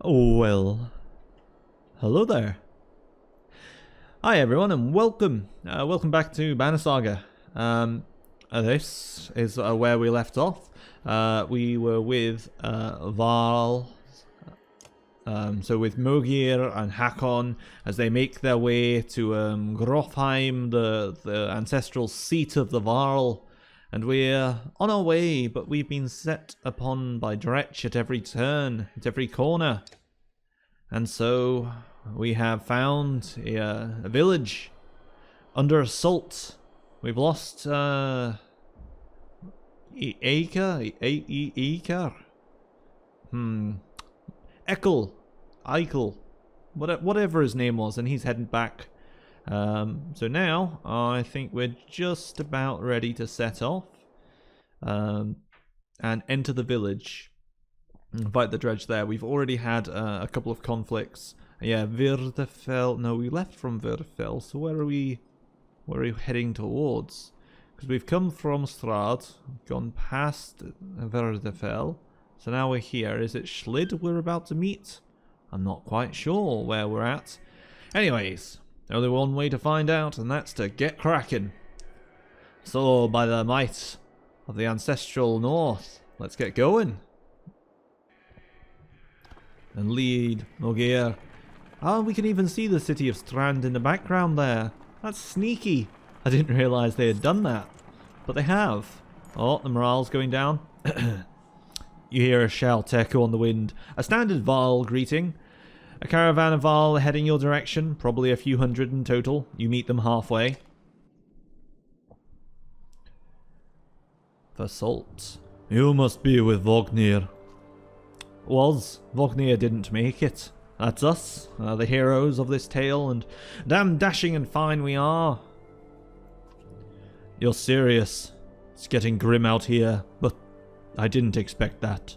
Well, hello there. Hi everyone and welcome. Welcome back to Banner Saga. This is where we left off. We were with Varl, so with Mogir and Hakon as they make their way to Grofheim, the ancestral seat of the Varl. And we're on our way, but we've been set upon by dredge at every turn, at every corner. And so we have found a village under assault. We've lost Eker? Eichel, whatever his name was, and he's heading back. So now I think we're just about ready to set off and enter the village and fight the dredge there. We've already had a couple of conflicts. Yeah, Virdefell. No, we left from Virdefell. So where are we heading towards? Because we've come from Strahd, gone past Virdefell. So now we're here. Is it Schlid we're about to meet? I'm not quite sure where we're at. Anyways, only one way to find out, and that's to get cracking. So, by the might of the ancestral north, let's get going. And lead, Mogir. Ah, we can even see the city of Strand in the background there. That's sneaky. I didn't realise they had done that. But they have. Oh, the morale's going down. You hear a shout echo on the wind. A standard Varl greeting. A caravan of Varl heading your direction, probably a few hundred in total. You meet them halfway. Assault. You must be with Vognir. Vognir didn't make it. That's us, the heroes of this tale, and damn dashing and fine we are. You're serious. It's getting grim out here, but I didn't expect that.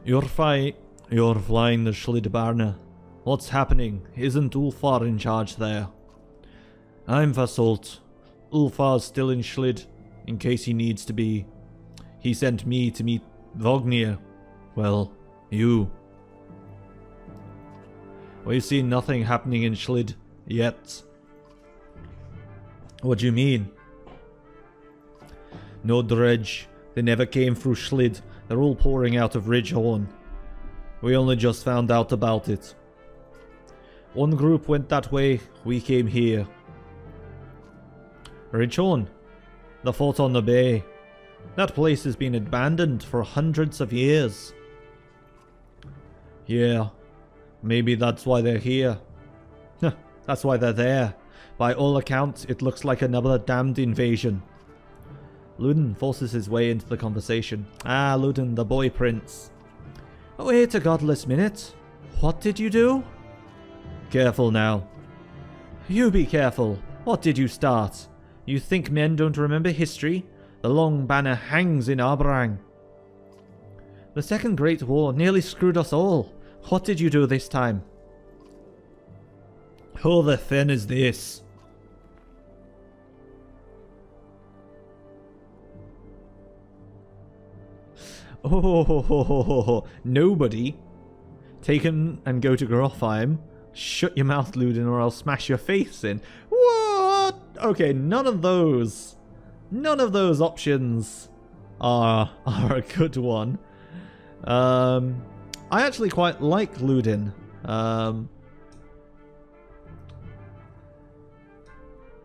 You're flying the Schlidbarne. What's happening? Isn't Ulfar in charge there? I'm Vasalt. Ulfar's still in Schlid, in case he needs to be. He sent me to meet Vognir. Well, you. We've seen nothing happening in Schlid yet. What do you mean? No dredge. They never came through Schlid. They're all pouring out of Ridgehorn. We only just found out about it. One group went that way, we came here. Ridgehorn? The fort on the bay. That place has been abandoned for hundreds of years. Yeah, maybe that's why they're here. That's why they're there. By all accounts, it looks like another damned invasion. Ludin forces his way into the conversation. Ah, Ludin, the boy prince. Wait a godless minute. What did you do? Careful now. You be careful. What did you start? You think men don't remember history? The long banner hangs in Arbrang. The Second Great War nearly screwed us all. What did you do this time? Who the fin is this? Oh, nobody. Take him and go to Grofheim. Shut your mouth, Ludin, or I'll smash your face in. What? Okay, none of those options are a good one. I actually quite like Ludin.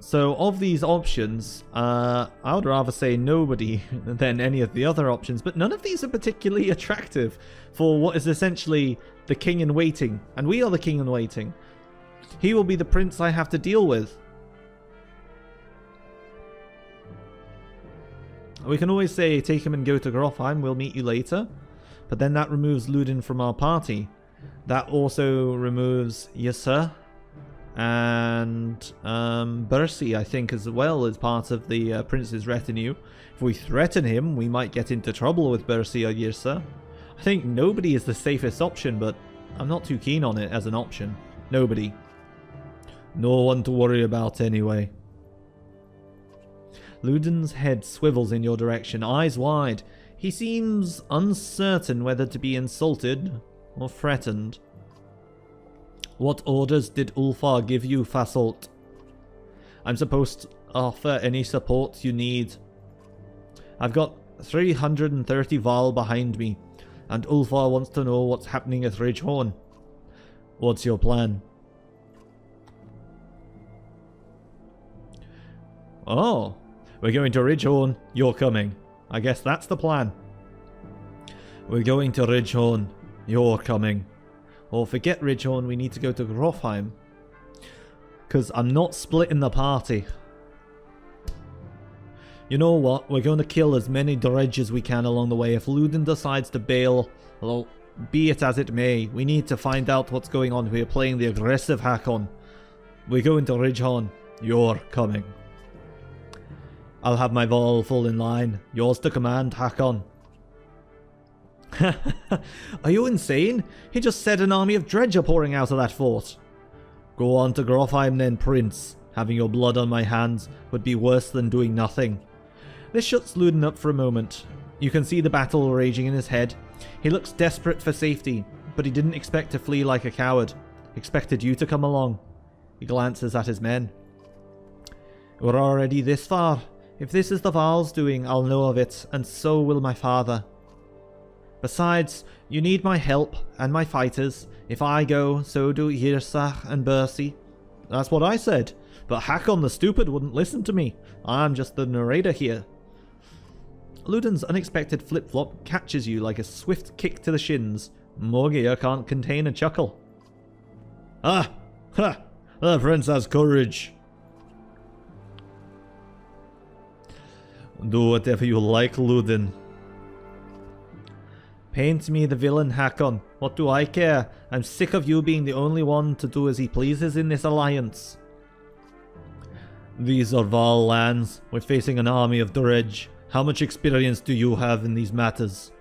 So of these options, I would rather say nobody than any of the other options, but none of these are particularly attractive for what is essentially the king in waiting, and we are the king in waiting. He will be the prince I have to deal with. We can always say, take him and go to Grofheim, we'll meet you later, but then that removes Ludin from our party. That also removes Yasser and Bersi, I think, as well as part of the prince's retinue. If we threaten him, we might get into trouble with Bersi or Yasser. I think nobody is the safest option, but I'm not too keen on it as an option. Nobody. No one to worry about anyway. Ludin's head swivels in your direction, eyes wide. He seems uncertain whether to be insulted or threatened. What orders did Ulfar give you, Fasolt? I'm supposed to offer any support you need. I've got 330 Val behind me, and Ulfar wants to know what's happening at Ridgehorn. What's your plan? Oh, we're going to Ridgehorn, you're coming. I guess that's the plan. We're going to Ridgehorn, you're coming. Or forget Ridgehorn, we need to go to Grofheim. Because I'm not splitting the party. You know what, we're going to kill as many dredge as we can along the way. If Ludin decides to bail, well, be it as it may, we need to find out what's going on. We're playing the aggressive Hakon. We're going to Ridgehorn, you're coming. I'll have my Vol full in line. Yours to command, Hakon. Are you insane? He just said an army of dredge are pouring out of that fort. Go on to Grofheim then, Prince. Having your blood on my hands would be worse than doing nothing. This shuts Ludin up for a moment. You can see the battle raging in his head. He looks desperate for safety, but he didn't expect to flee like a coward. Expected you to come along. He glances at his men. We're already this far. If this is the Val's doing, I'll know of it, and so will my father. Besides, you need my help, and my fighters. If I go, so do Hirsach and Bersi. That's what I said, but Hakon the Stupid wouldn't listen to me. I'm just the narrator here. Ludin's unexpected flip-flop catches you like a swift kick to the shins. Morgia can't contain a chuckle. Ah! Ha! The prince has courage. Do whatever you like, Ludin. Paint me the villain, Hakon. What do I care? I'm sick of you being the only one to do as he pleases in this alliance. These are Val lands. We're facing an army of dredge. How much experience do you have in these matters?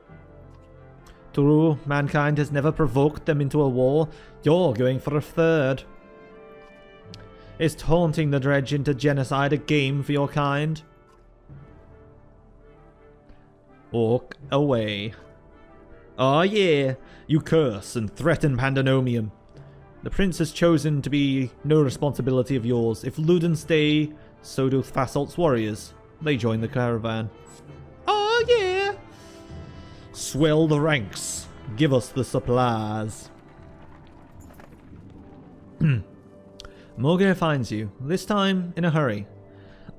True, mankind has never provoked them into a war. You're going for a third. Is taunting the dredge into genocide a game for your kind? Walk away. Oh yeah, you curse and threaten Pandanomium. The prince has chosen to be no responsibility of yours. If Ludin stay, so do Fasolt's warriors. They join the caravan. Oh yeah! Swell the ranks. Give us the supplies. Morgir finds you, this time in a hurry.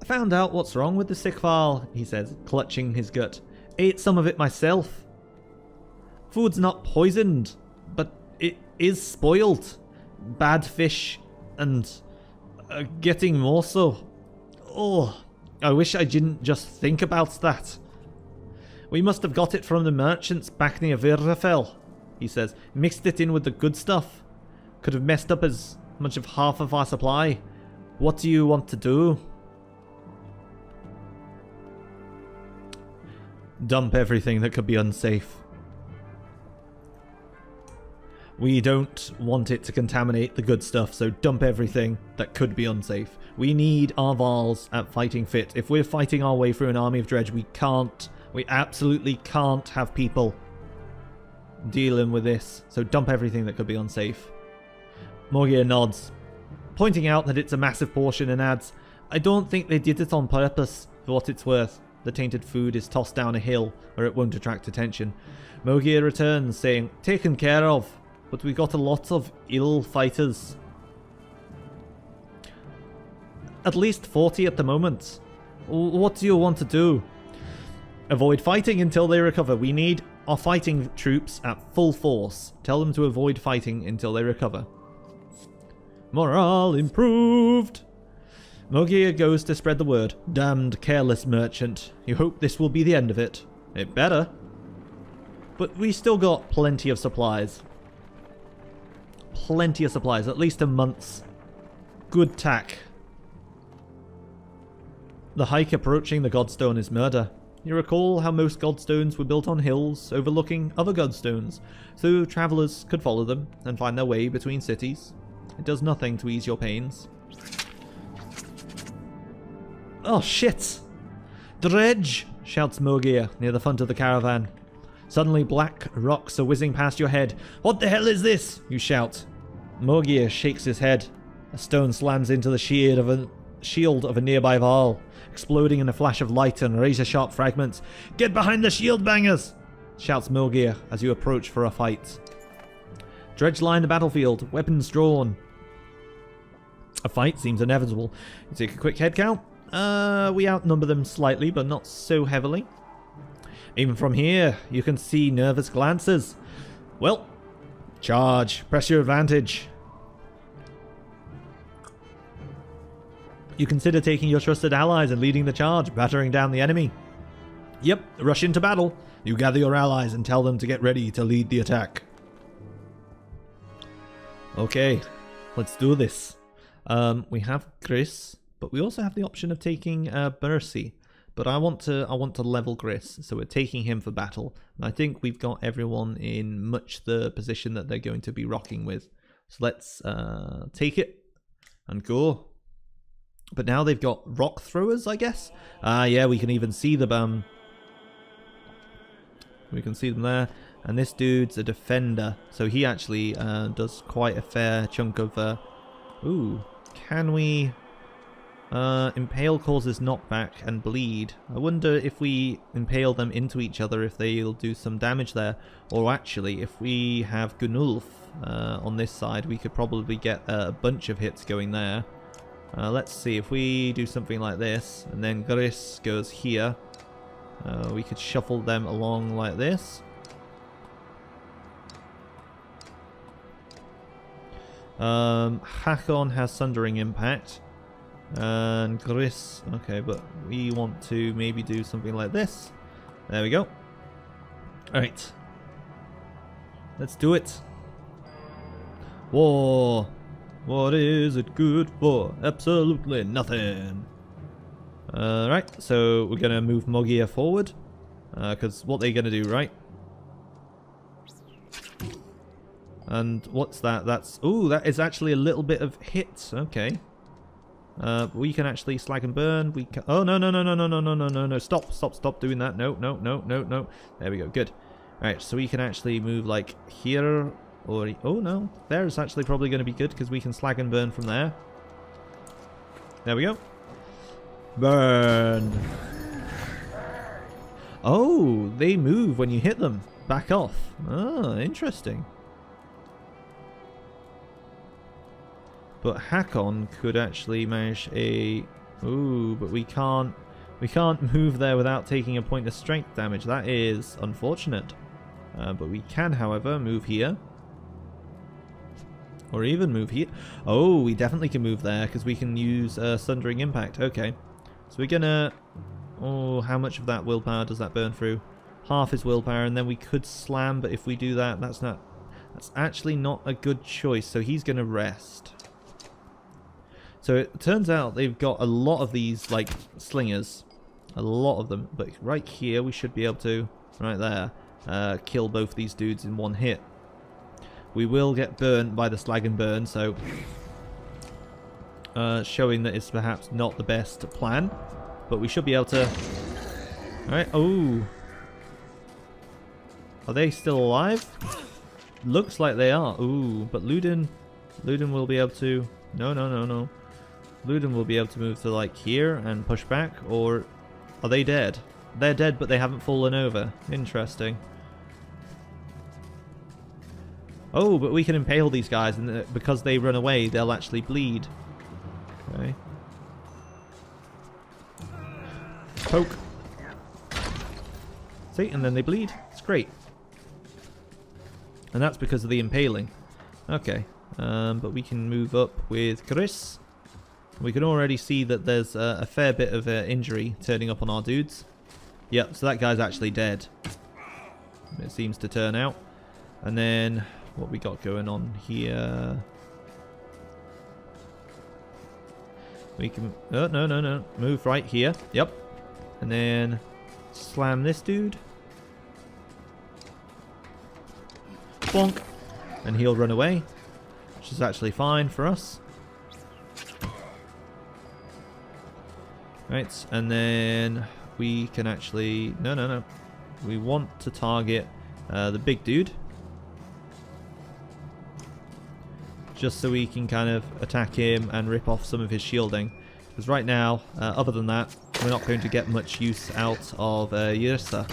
I found out what's wrong with the sick Val, he says, clutching his gut. Ate some of it myself. Food's not poisoned, but it is spoiled. Bad fish and getting more so. Oh, I wish I didn't just think about that. We must have got it from the merchants back near Virrafell, he says. Mixed it in with the good stuff. Could have messed up as much of half of our supply. What do you want to do? Dump everything that could be unsafe. We don't want it to contaminate the good stuff, so dump everything that could be unsafe. We need our Vals at fighting fit. If we're fighting our way through an army of dredge, we absolutely can't have people dealing with this. So dump everything that could be unsafe. Morgia nods, pointing out that it's a massive portion, and adds, I don't think they did it on purpose, for what it's worth. The tainted food is tossed down a hill where it won't attract attention. Morgia returns, saying, taken care of. But we got a lot of ill fighters. At least 40 at the moment. What do you want to do? Avoid fighting until they recover. We need our fighting troops at full force. Tell them to avoid fighting until they recover. Morale improved. Morgia goes to spread the word. Damned careless merchant. You hope this will be the end of it. It better. But we still got plenty of supplies. Plenty of supplies, at least a month's good tack. The hike approaching the Godstone is murder. You recall how most Godstones were built on hills overlooking other Godstones, so travellers could follow them and find their way between cities. It does nothing to ease your pains. Oh shit! Dredge! Shouts Morgia near the front of the caravan. Suddenly, black rocks are whizzing past your head. What the hell is this? You shout. Morgir shakes his head. A stone slams into the shield of a nearby Varl, exploding in a flash of light and razor-sharp fragments. Get behind the shield bangers! Shouts Morgir as you approach for a fight. Dredge line the battlefield, weapons drawn. A fight seems inevitable. You take a quick head count. We outnumber them slightly, but not so heavily. Even from here, you can see nervous glances. Well, charge. Press your advantage. You consider taking your trusted allies and leading the charge, battering down the enemy. Yep, rush into battle. You gather your allies and tell them to get ready to lead the attack. Okay, let's do this. We have Gris, but we also have the option of taking Mercy. But I want to level Gris, so we're taking him for battle. And I think we've got everyone in much the position that they're going to be rocking with. So let's take it and go. But now they've got rock throwers, I guess. Yeah, we can even see them. We can see them there. And this dude's a defender, so he actually does quite a fair chunk of... Ooh, can we... impale causes knockback and bleed. I wonder if we impale them into each other if they'll do some damage there. Or actually, if we have Gunulf on this side, we could probably get a bunch of hits going there. Let's see, if we do something like this, and then Gris goes here, we could shuffle them along like this. Hakon has Sundering Impact. And Gris, okay, but we want to maybe do something like this. There we go. Alright. Let's do it. War. What is it good for? Absolutely nothing. Right, so we're going to move Morgir forward. Because what they're going to do, right? And what's that? That's... Ooh, that is actually a little bit of hits. Okay. We can actually slag and burn. We can... Oh, no, no, no, no, no, no, no, no, no, no. Stop, stop, stop doing that. No, no, no, no, no. There we go. Good. Alright, so we can actually move like here. Or... Oh, no. There is actually probably going to be good because we can slag and burn from there. There we go. Burn. Oh, they move when you hit them. Back off. Oh, interesting. But Hakon could actually manage a... Ooh, but we can't move there without taking a point of strength damage. That is unfortunate. But we can, however, move here. Or even move here. Oh, we definitely can move there because we can use Sundering Impact. Okay. So we're gonna... Oh, how much of that willpower does that burn through? Half is willpower, and then we could slam, but if we do that, that's actually not a good choice. So he's gonna rest. So it turns out they've got a lot of these, like, slingers. A lot of them. But right here, we should be able to, right there, kill both these dudes in one hit. We will get burnt by the slag and burn, so... showing that it's perhaps not the best plan. But we should be able to... Alright, oh. Are they still alive? Looks like they are. Ooh, but Ludin will be able to... No, no, no, no. Ludin will be able to move to like here and push back, or are they dead? They're dead, but they haven't fallen over. Interesting. Oh, but we can impale these guys, and because they run away, they'll actually bleed. Okay. Poke. See, and then they bleed. It's great. And that's because of the impaling. Okay. But we can move up with Gris. We can already see that there's a fair bit of injury turning up on our dudes. Yep, so that guy's actually dead. It seems to turn out. And then, what we got going on here? We can... Oh, no, no, no. Move right here. Yep. And then slam this dude. Bonk. And he'll run away. Which is actually fine for us. Right, and then we can actually... No, no, no. We want to target the big dude. Just so we can kind of attack him and rip off some of his shielding. Because right now, other than that, we're not going to get much use out of Yrsa.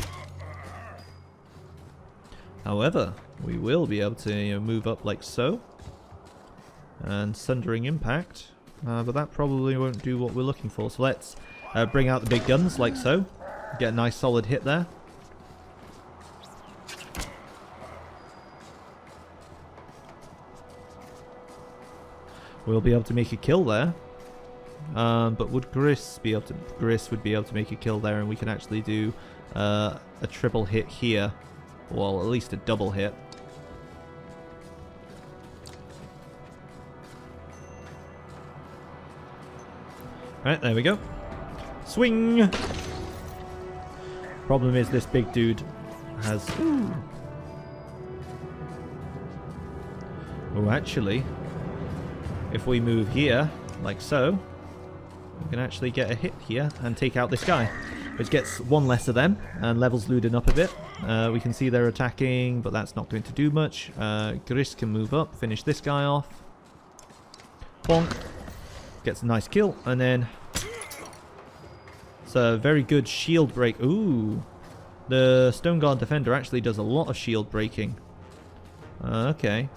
However, we will be able to move up like so. And Sundering Impact. But that probably won't do what we're looking for. So let's bring out the big guns like so. Get a nice solid hit there. We'll be able to make a kill there. But would Gris be able to... Gris would be able to make a kill there, and we can actually do a triple hit here. Well, at least a double hit. Right, there we go. Swing! Problem is this big dude has... Ooh. Oh, actually... If we move here, like so, we can actually get a hit here and take out this guy, which gets one less of them and levels Ludin up a bit. We can see they're attacking, but that's not going to do much. Gris can move up, finish this guy off. Bonk. Gets a nice kill, and then it's a very good shield break. Ooh. The Stone Guard Defender actually does a lot of shield breaking. Okay.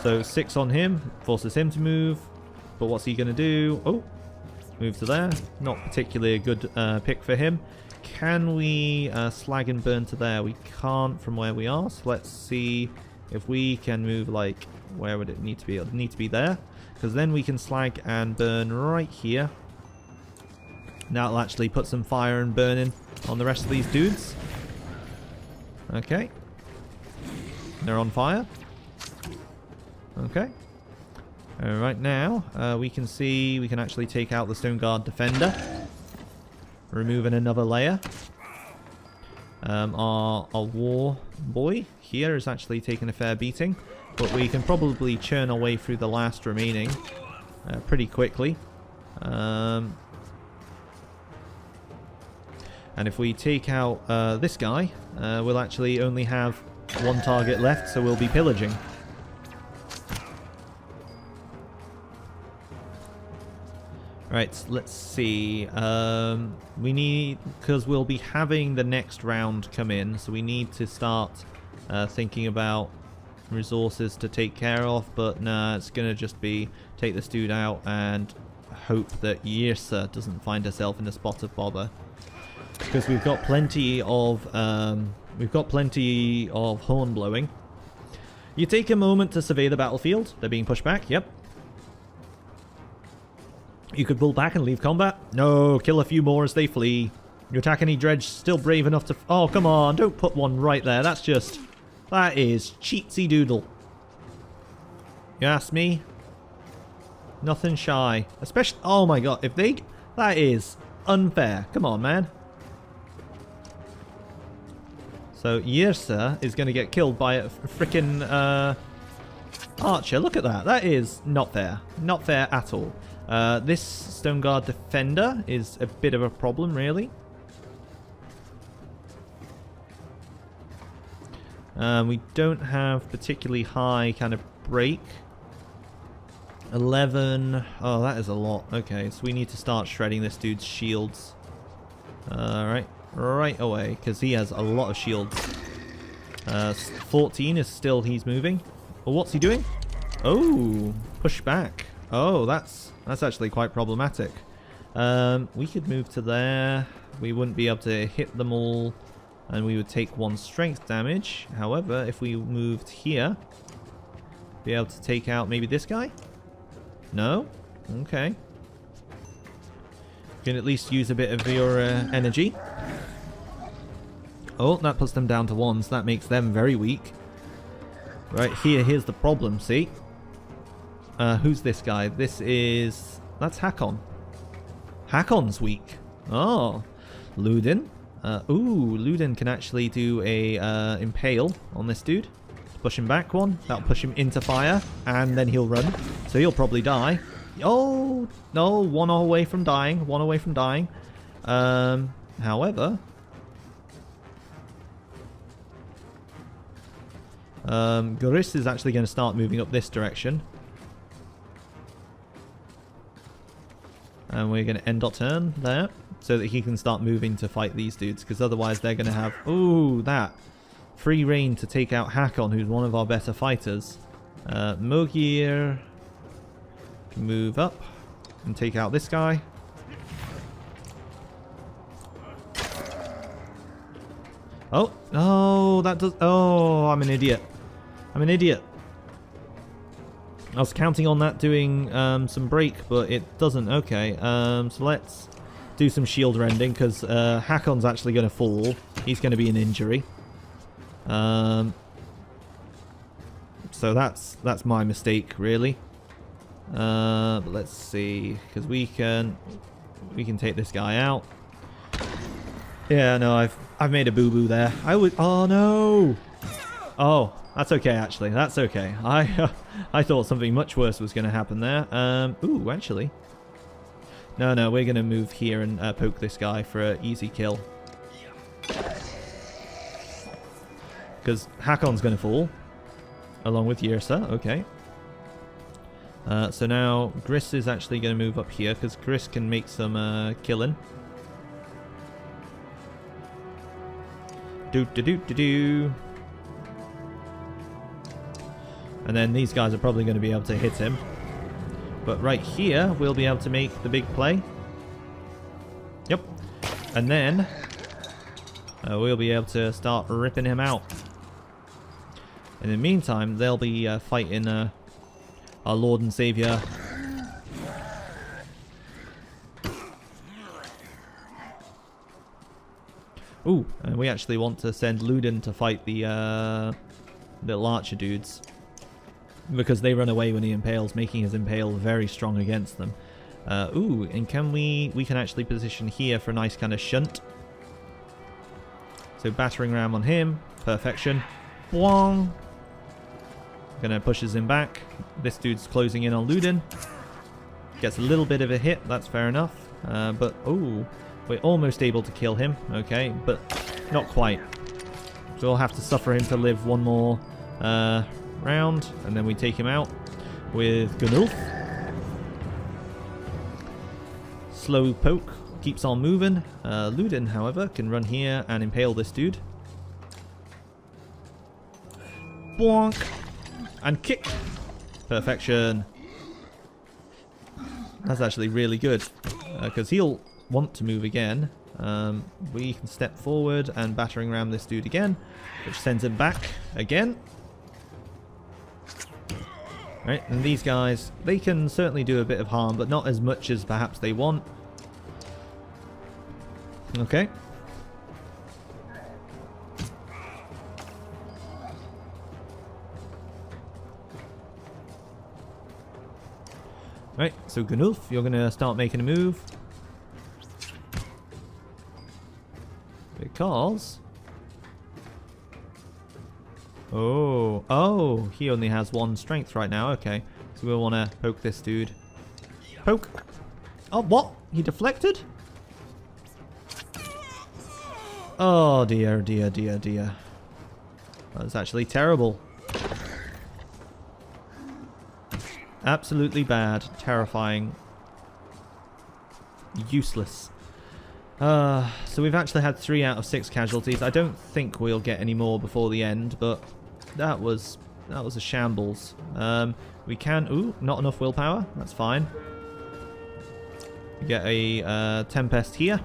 So 6 on him, forces him to move. But what's he going to do? Oh, move to there. Not particularly a good pick for him. Can we slag and burn to there? We can't from where we are. So let's see if we can move, like, where would it need to be? It would need to be there. Because then we can slag and burn right here. Now it'll actually put some fire and burning on the rest of these dudes. Okay. They're on fire. Okay. Right now, we can see we can actually take out the Stone Guard Defender. Removing another layer. Our war boy here is actually taking a fair beating. But we can probably churn our way through the last remaining pretty quickly. And if we take out this guy, we'll actually only have one target left, so we'll be pillaging. Right, let's see. We need, because we'll be having the next round come in, so we need to start thinking about resources to take care of. But nah, it's gonna just be take this dude out and hope that Yrsa doesn't find herself in a spot of bother, because we've got plenty of horn blowing. You take a moment to survey the battlefield. They're being pushed back. Yep. You could pull back and leave combat. No, kill a few more as they flee. You attack any dredge still brave enough to... Oh, come on, don't put one right there. That's just... That is cheatsy doodle. You ask me? Nothing shy. Especially... Oh my god, if they... That is unfair. Come on, man. So, Yrsa is going to get killed by a frickin' archer. Look at that. That is not fair. Not fair at all. This Stone Guard Defender is a bit of a problem, really. We don't have particularly high kind of break. 11. Oh, that is a lot. Okay, so we need to start shredding this dude's shields. Right away, because he has a lot of shields. 14 is still, he's moving. Well, what's he doing? Oh, push back. Oh, that's actually quite problematic. We could move to there. We wouldn't be able to hit them all, and we would take 1 strength damage. However, if we moved here, be able to take out maybe this guy? No? Okay. You can at least use a bit of your energy. Oh, that puts them down to 1s. That makes them very weak. Right, here's the problem, see? Who's this guy? This is... That's Hakon. Hakon's weak. Oh. Ludin. Ooh, Ludin can actually do a impale on this dude. Push him back 1. That'll push him into fire. And then he'll run. So he'll probably die. Oh, no, one away from dying. One away from dying. However... Goris is actually going to start moving up this direction. And we're going to end our turn there. So that he can start moving to fight these dudes. Because otherwise they're going to have... Ooh, that. Free reign to take out Hakon, who's one of our better fighters. Mogir can move up and take out this guy. Oh, oh, that does... Oh, I'm an idiot. I'm an idiot. I was counting on that doing some break, but it doesn't. Okay, so let's do some shield rending, because Hakon's actually going to fall. He's going to be an injury. So that's my mistake, really. But let's see, because we can take this guy out. Yeah, no, I've made a boo-boo there. Oh no! Oh, that's okay actually. That's okay. I thought something much worse was going to happen there. Ooh, actually. No, we're going to move here and poke this guy for an easy kill. Because Hakon's going to fall. Along with Yrsa, okay. So now Gris is actually going to move up here, because Gris can make some killing. Do. And then these guys are probably going to be able to hit him. But right here, we'll be able to make the big play. Yep. And then we'll be able to start ripping him out. In the meantime, they'll be fighting our Lord and Savior. Ooh, and we actually want to send Ludin to fight the little archer dudes. Because they run away when he impales, making his impale very strong against them. Ooh, and we can actually position here for a nice kind of shunt. So battering ram on him, perfection. Boing! Gonna pushes him back. This dude's closing in on Ludin. Gets a little bit of a hit, that's fair enough. But, ooh, we're almost able to kill him, okay, but not quite. So we'll have to suffer him to live one more round, and then we take him out with Gunulf. Slow poke, keeps on moving. Ludin, however, can run here and impale this dude. Bonk! And kick! Perfection. That's actually really good, because he'll want to move again. We can step forward and battering ram this dude again, which sends him back again. Right, and these guys, they can certainly do a bit of harm, but not as much as perhaps they want. Okay. Right, so Gunulf, you're going to start making a move. Because... Oh, he only has one strength right now. Okay, so we'll want to poke this dude. Poke. Oh, what? He deflected? Oh, dear. That's actually terrible. Absolutely bad. Terrifying. Useless. So we've actually had 3 out of 6 casualties. I don't think we'll get any more before the end, but that was a shambles. We can... Ooh, not enough willpower. That's fine. We get a Tempest here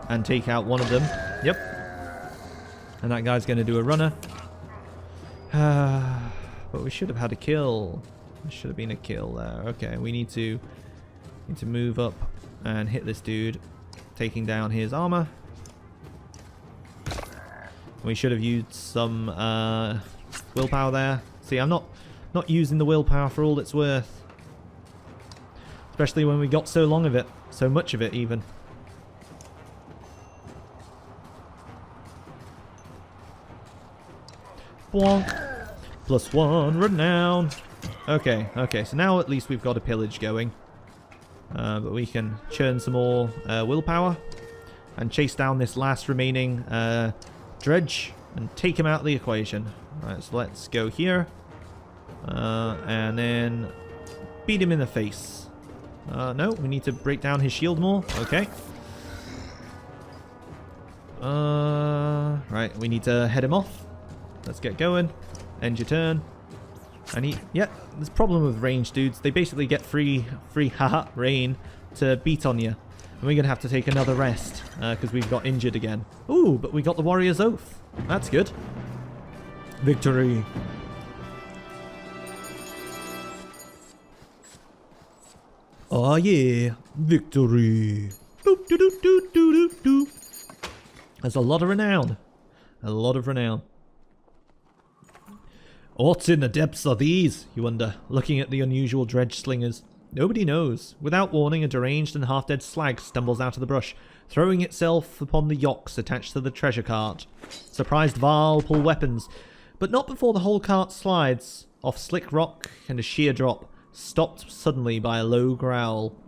and take out one of them. Yep. And that guy's going to do a runner. But we should have had a kill. There should have been a kill there. Okay, we need to move up and hit this dude, taking down his armor. We should have used some willpower there. See, I'm not using the willpower for all it's worth. Especially when we got so long of it. So much of it, even. Bonk. +1 renown. Okay, so now at least we've got a pillage going. But we can churn some more willpower and chase down this last remaining dredge and take him out of the equation. Alright, so let's go here. And then beat him in the face. No, we need to break down his shield more. Okay. Right, we need to head him off. Let's get going. End your turn. And yeah, there's a problem with range dudes. They basically get free haha rain to beat on you. And we're going to have to take another rest because we've got injured again. Ooh, but we got the Warrior's Oath. That's good. Victory. Oh yeah, victory. Doop, doop, doop, doop, doop, doop. There's a lot of renown. A lot of renown. What's in the depths of these, you wonder, looking at the unusual dredge slingers. Nobody knows. Without warning, a deranged and half-dead slag stumbles out of the brush, throwing itself upon the yokes attached to the treasure cart. Surprised Varl pull weapons, but not before the whole cart slides off slick rock and a sheer drop, stopped suddenly by a low growl.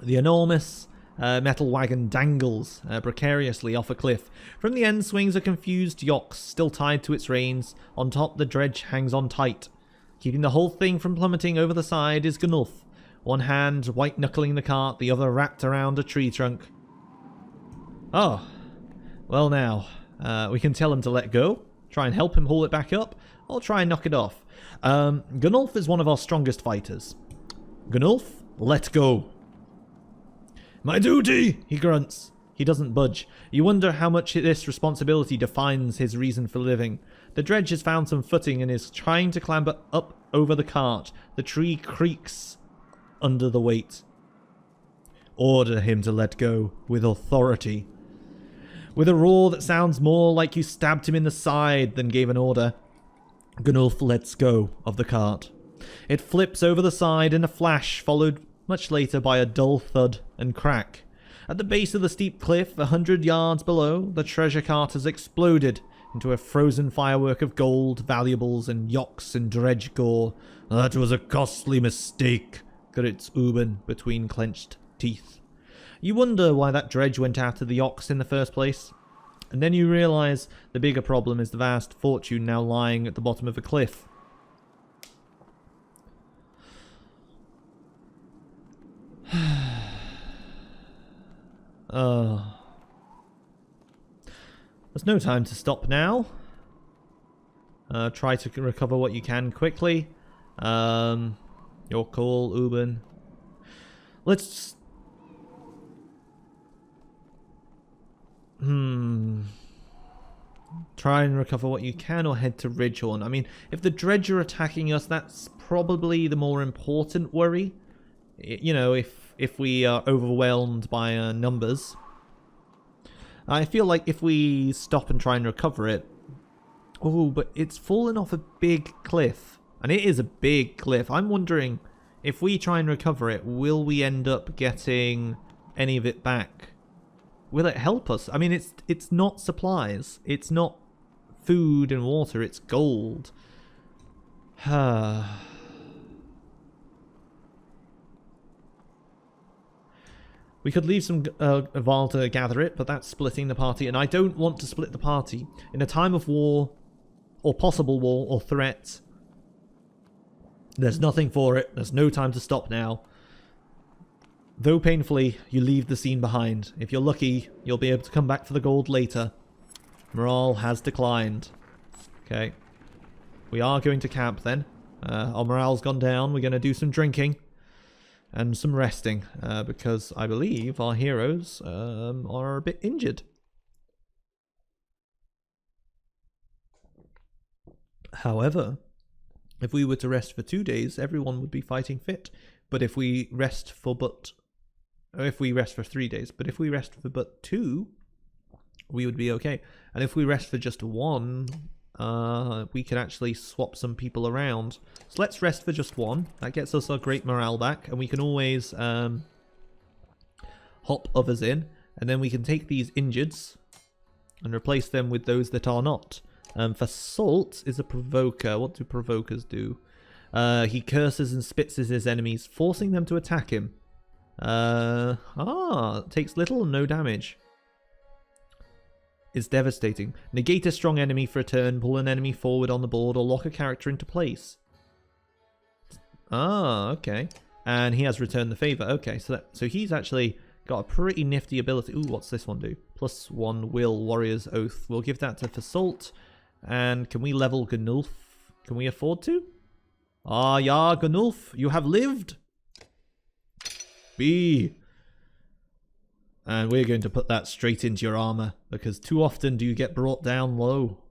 The enormous metal wagon dangles precariously off a cliff. From the end swings a confused yox, still tied to its reins. On top, the dredge hangs on tight. Keeping the whole thing from plummeting over the side is Gnulf, one hand white-knuckling the cart, the other wrapped around a tree trunk. Oh, well now, we can tell him to let go, try and help him haul it back up, or try and knock it off. Gnulf is one of our strongest fighters. Gnulf, let go. My duty, he grunts. He doesn't budge. You wonder how much this responsibility defines his reason for living. The dredge has found some footing and is trying to clamber up over the cart. The tree creaks under the weight. Order him to let go, with authority. With a roar that sounds more like you stabbed him in the side than gave an order, Gnulf lets go of the cart. It flips over the side in a flash, followed much later by a dull thud and crack. At the base of the steep cliff, 100 yards below, the treasure cart has exploded into a frozen firework of gold, valuables, and yoks and dredge gore. That was a costly mistake, grits Ubin between clenched teeth. You wonder why that dredge went after the yoks in the first place. And then you realise the bigger problem is the vast fortune now lying at the bottom of a cliff. There's no time to stop now. Try to recover what you can quickly. Your call, Ubin. Let's... Try and recover what you can or head to Ridgehorn. I mean, if the dredge are attacking us, that's probably the more important worry. You know, if we are overwhelmed by numbers. I feel like if we stop and try and recover it... Oh, but it's fallen off a big cliff. And it is a big cliff. I'm wondering, if we try and recover it, will we end up getting any of it back? Will it help us? I mean, it's not supplies. It's not food and water. It's gold. We could leave some Val to gather it, but that's splitting the party, and I don't want to split the party. In a time of war, or possible war, or threat, there's nothing for it. There's no time to stop now. Though painfully, you leave the scene behind. If you're lucky, you'll be able to come back for the gold later. Morale has declined. Okay. We are going to camp then. Our morale's gone down. We're going to do some drinking. And some resting. Because I believe our heroes are a bit injured. However, if we were to rest for 2 days, everyone would be fighting fit. But if we rest for 3 days, but if we rest for but 2, we would be okay. And if we rest for just 1, we could actually swap some people around. So let's rest for just 1. That gets us our great morale back, and we can always hop others in, and then we can take these injureds and replace them with those that are not. For Salt is a provoker. What do provokers do? He curses and spits at his enemies, forcing them to attack him. Takes little or no damage. It's devastating. Negate a strong enemy for a turn, pull an enemy forward on the board, or lock a character into place. Okay. And he has returned the favor. Okay, so he's actually got a pretty nifty ability. Ooh, what's this one do? +1 will, Warrior's Oath. We'll give that to Fasalt. And can we level Gunulf? Can we afford to? Ah, yeah, Gunulf, you have lived. B. And we're going to put that straight into your armor, because too often do you get brought down low.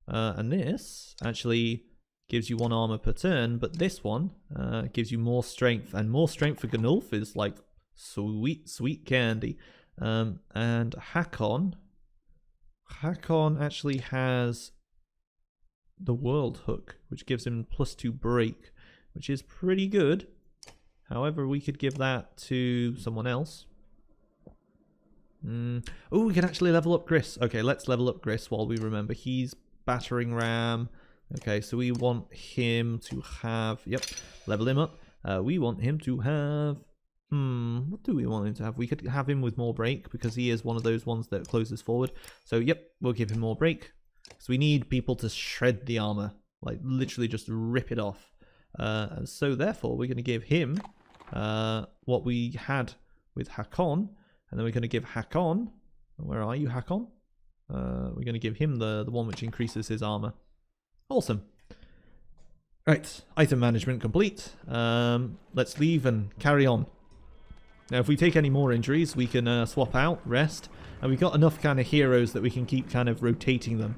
And this actually gives you 1 armor per turn, but this one gives you more strength, and more strength for Gunulf is like sweet, sweet candy. And Hakon actually has the World Hook, which gives him +2 break, which is pretty good. However, we could give that to someone else. Oh, we can actually level up Gris. Okay, let's level up Gris while we remember. He's Battering Ram. Okay, so we want him to have... Yep, level him up. We want him to have... what do we want him to have? We could have him with more break, because he is one of those ones that closes forward. So, yep, we'll give him more break. So we need people to shred the armor. Like, literally just rip it off. So, therefore, we're going to give him what we had with Hakon. And then we're going to give Hakon... Where are you, Hakon? We're going to give him the one which increases his armor. Awesome. Right, item management complete. Let's leave and carry on. Now, if we take any more injuries, we can swap out, rest, and we've got enough kind of heroes that we can keep kind of rotating them.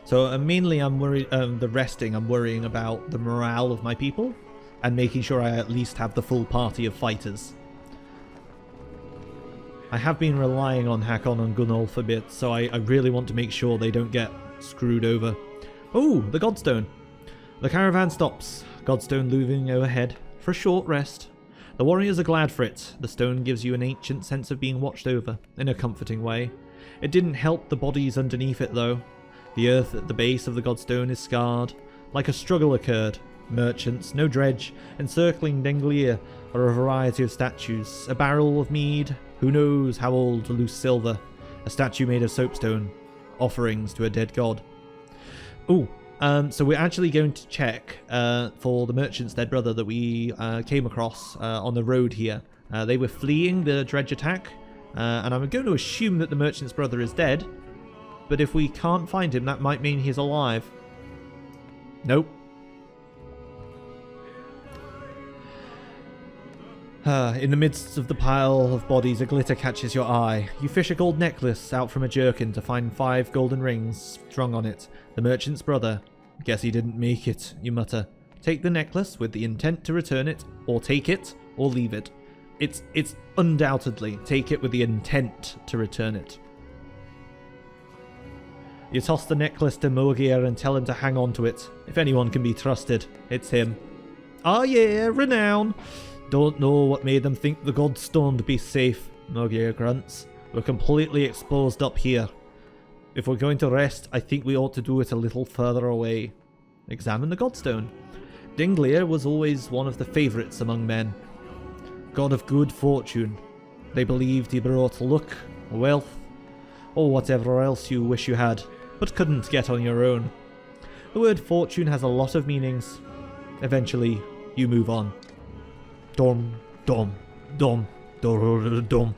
So mainly I'm worried, the resting, I'm worrying about the morale of my people, and making sure I at least have the full party of fighters. I have been relying on Hakon and Gunulf a bit, so I really want to make sure they don't get screwed over. Oh, the Godstone. The caravan stops, Godstone looming overhead, for a short rest. The warriors are glad for it. The stone gives you an ancient sense of being watched over, in a comforting way. It didn't help the bodies underneath it, though. The earth at the base of the Godstone is scarred. Like a struggle occurred. Merchants, no dredge, encircling Denglier are a variety of statues. A barrel of mead, who knows how old, loose silver. A statue made of soapstone. Offerings to a dead god. Ooh. So we're actually going to check for the merchant's dead brother that we came across on the road here. They were fleeing the dredge attack, and I'm going to assume that the merchant's brother is dead. But if we can't find him, that might mean he's alive. Nope. In the midst of the pile of bodies, a glitter catches your eye. You fish a gold necklace out from a jerkin to find 5 golden rings strung on it. The merchant's brother. Guess he didn't make it, you mutter. Take the necklace with the intent to return it, or take it, or leave it. It's undoubtedly take it with the intent to return it. You toss the necklace to Mogir and tell him to hang on to it. If anyone can be trusted, it's him. Ah yeah, renown! Don't know what made them think the Godstone'd be safe, Mogir grunts. We're completely exposed up here. If we're going to rest, I think we ought to do it a little further away. Examine the Godstone. Denglier was always one of the favourites among men. God of good fortune. They believed he brought luck, wealth, or whatever else you wish you had, but couldn't get on your own. The word fortune has a lot of meanings. Eventually, you move on. Dom, dom, dom, dom, dom.